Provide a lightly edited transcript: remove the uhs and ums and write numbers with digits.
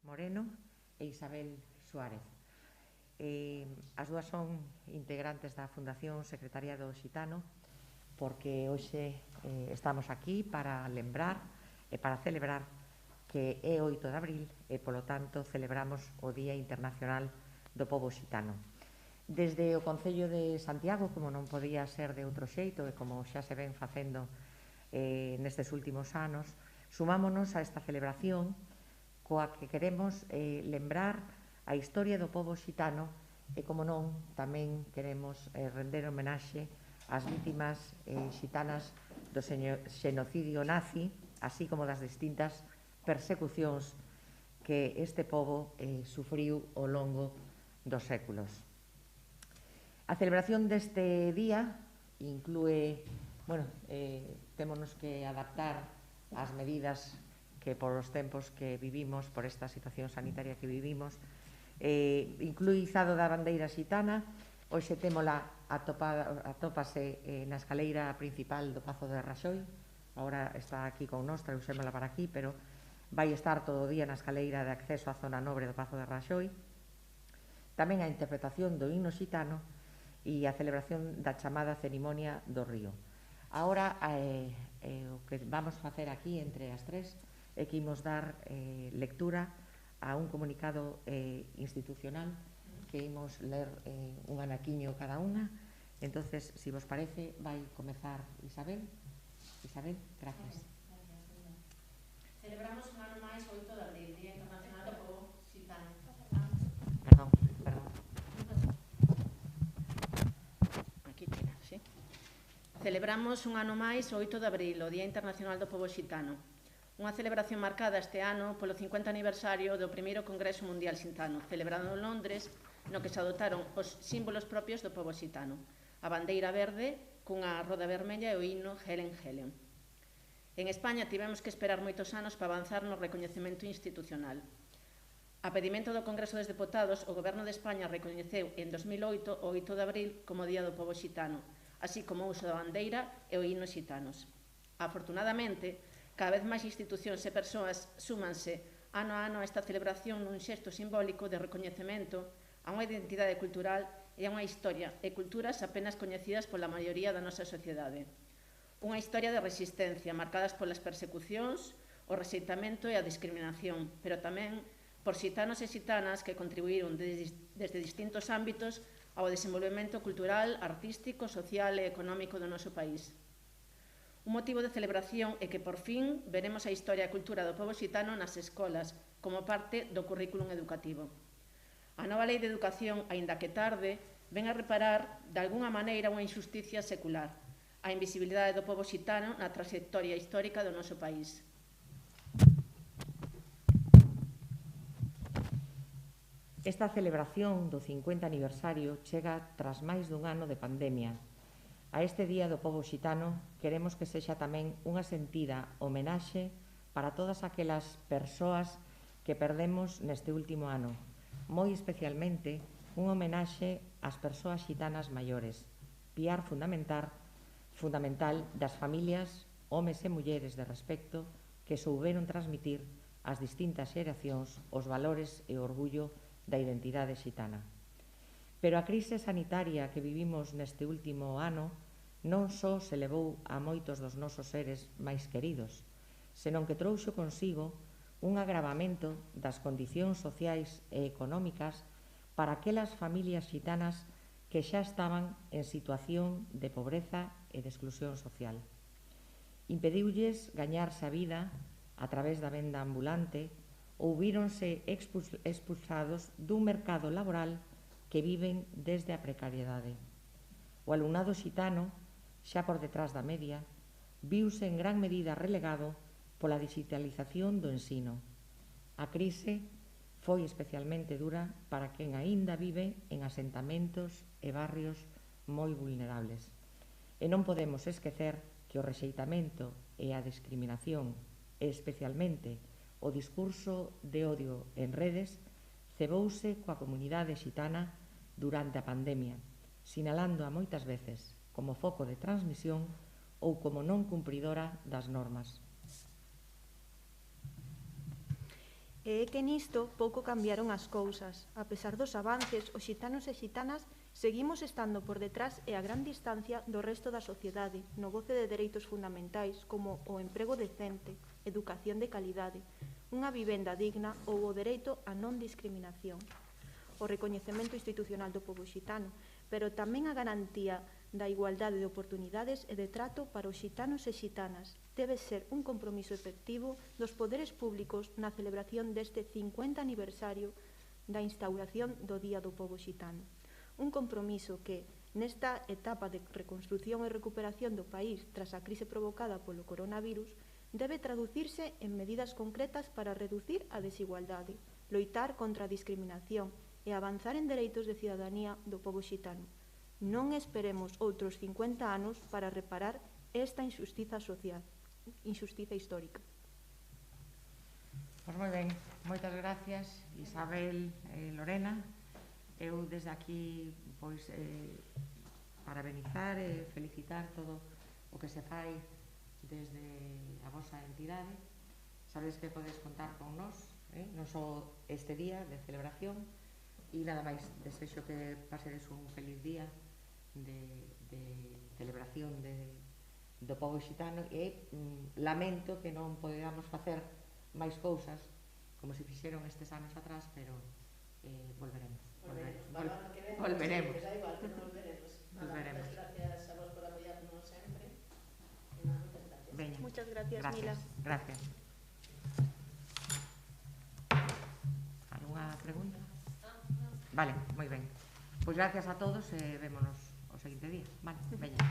Moreno e Isabel Suárez. As dúas son integrantes da Fundación Secretariado Xitano, porque hoxe estamos aquí para lembrar e para celebrar que é 8 de abril e, polo tanto, celebramos o Día Internacional do Pobo Xitano. Desde o Concello de Santiago, como non podía ser de outro xeito e como xa se ven facendo nestes últimos anos, sumámonos a esta celebración coa que queremos lembrar a historia do pobo xitano e, como non, tamén queremos render homenaxe ás vítimas xitanas do xenocidio nazi, así como das distintas persecucións que este pobo sufriu ao longo dos séculos. A celebración deste día inclúe, témonos que adaptar ás medidas que por os tempos que vivimos, por esta situación sanitaria que vivimos, inclui izado da bandeira xitana. Hoxe témola atópase na escaleira principal do Pazo de Raxoi. Agora está aquí con nós, traduxémola para aquí, pero vai estar todo o día na escaleira de acceso á zona nobre do Pazo de Raxoi. Tamén a interpretación do himno xitano e a celebración da chamada cerimonia do río. Agora, o que vamos facer aquí entre as tres é que imos dar lectura a un comunicado institucional que imos ler un anaquiño cada unha. Entonces, si vos parece, vai comezar Isabel. Isabel, gracias. Celebramos un ano máis o 8 de abril, Día Internacional do Pobo Xitano. Perdón. Aquí tira, sí. Celebramos un ano máis o 8 de abril, o Día Internacional do Pobo Xitano. Unha celebración marcada este ano polo 50 aniversario do primeiro Congreso Mundial Xitano, celebrado en Londres, no que se adotaron os símbolos propios do pobo xitano, a bandeira verde cunha roda vermella e o himno Helen Helen. En España tivemos que esperar moitos anos para avanzar no recoñecemento institucional. A pedimento do Congreso dos Deputados, o Goberno de España recoñeceu en 2008 o 8 de abril como Día do Pobo Xitano, así como o uso da bandeira e o himno xitanos. Afortunadamente, cada vez máis institucións e persoas súmanse ano a ano a esta celebración nun xesto simbólico de recoñecemento a unha identidade cultural e a unha historia e culturas apenas coñecidas pola maioría da nosa sociedade. Unha historia de resistencia marcadas polas persecucións, o rexeitamento e a discriminación, pero tamén por xitanos e xitanas que contribuíron desde distintos ámbitos ao desenvolvemento cultural, artístico, social e económico do noso país. Un motivo de celebración é que, por fin, veremos a historia e a cultura do pobo xitano nas escolas, como parte do currículum educativo. A nova Lei de Educación, aínda que tarde, ven a reparar, de algunha maneira, unha injusticia secular, a invisibilidade do pobo xitano na trayectoria histórica do noso país. Esta celebración do 50 aniversario chega tras máis dun ano de pandemia. A este Día do Pobo Xitano queremos que sexa tamén unha sentida homenaxe para todas aquelas persoas que perdemos neste último ano, moi especialmente unha homenaxe ás persoas xitanas maiores, piar fundamental das familias, homes e mulleres de respecto que souberon transmitir ás distintas xeracións os valores e o orgullo da identidade xitana. Pero a crise sanitaria que vivimos neste último ano non só se levou a moitos dos nosos seres máis queridos, senón que trouxo consigo un agravamento das condicións sociais e económicas para aquelas familias xitanas que xa estaban en situación de pobreza e de exclusión social. Impediulles gañarse a vida a través da venda ambulante ou víronse expulsados dun mercado laboral que viven desde a precariedade. O alumnado xitano, xa por detrás da media, viuse en gran medida relegado pola digitalización do ensino. A crise foi especialmente dura para quen aínda vive en asentamentos e barrios moi vulnerables. E non podemos esquecer que o rexeitamento e a discriminación, e especialmente o discurso de odio en redes, cebouse coa comunidade xitana durante a pandemia, sinalando a moitas veces como foco de transmisión ou como non cumpridora das normas. E é que nisto pouco cambiaron as cousas. A pesar dos avances, os xitanos e xitanas seguimos estando por detrás e a gran distancia do resto da sociedade no goce de dereitos fundamentais como o emprego decente, educación de calidade, unha vivenda digna ou o dereito a non discriminación, o recoñecemento institucional do pobo xitano, pero tamén a garantía da igualdade de oportunidades e de trato para os xitanos e xitanas. Debe ser un compromiso efectivo dos poderes públicos na celebración deste 50 aniversario da instauración do Día do Pobo Xitano. Un compromiso que, nesta etapa de reconstrución e recuperación do país tras a crise provocada polo coronavirus, debe traducirse en medidas concretas para reducir a desigualdade, loitar contra a discriminación e avanzar en dereitos de cidadanía do pobo xitano. Non esperemos outros 50 anos para reparar esta injustiza social, injustiza histórica. Pois moi ben, moitas gracias Isabel e Lorena. Eu desde aquí pois parabenizar e felicitar todo o que se fai desde a vosa entidade. Sabedes que podes contar con nós, non só este día de celebración, e nada máis, desexo que pasedes un feliz día de celebración do pobo xitano e lamento que non podamos facer máis cousas como se fixeron estes anos atrás, pero volveremos. Volveremos. Volveremos. Gracias a vos por apoyarnos sempre. Veña. Muchas gracias, Mila. Gracias. Alguna pregunta? Vale, moi ben. Pois gracias a todos e vémonos o seguinte día. Vale, veña.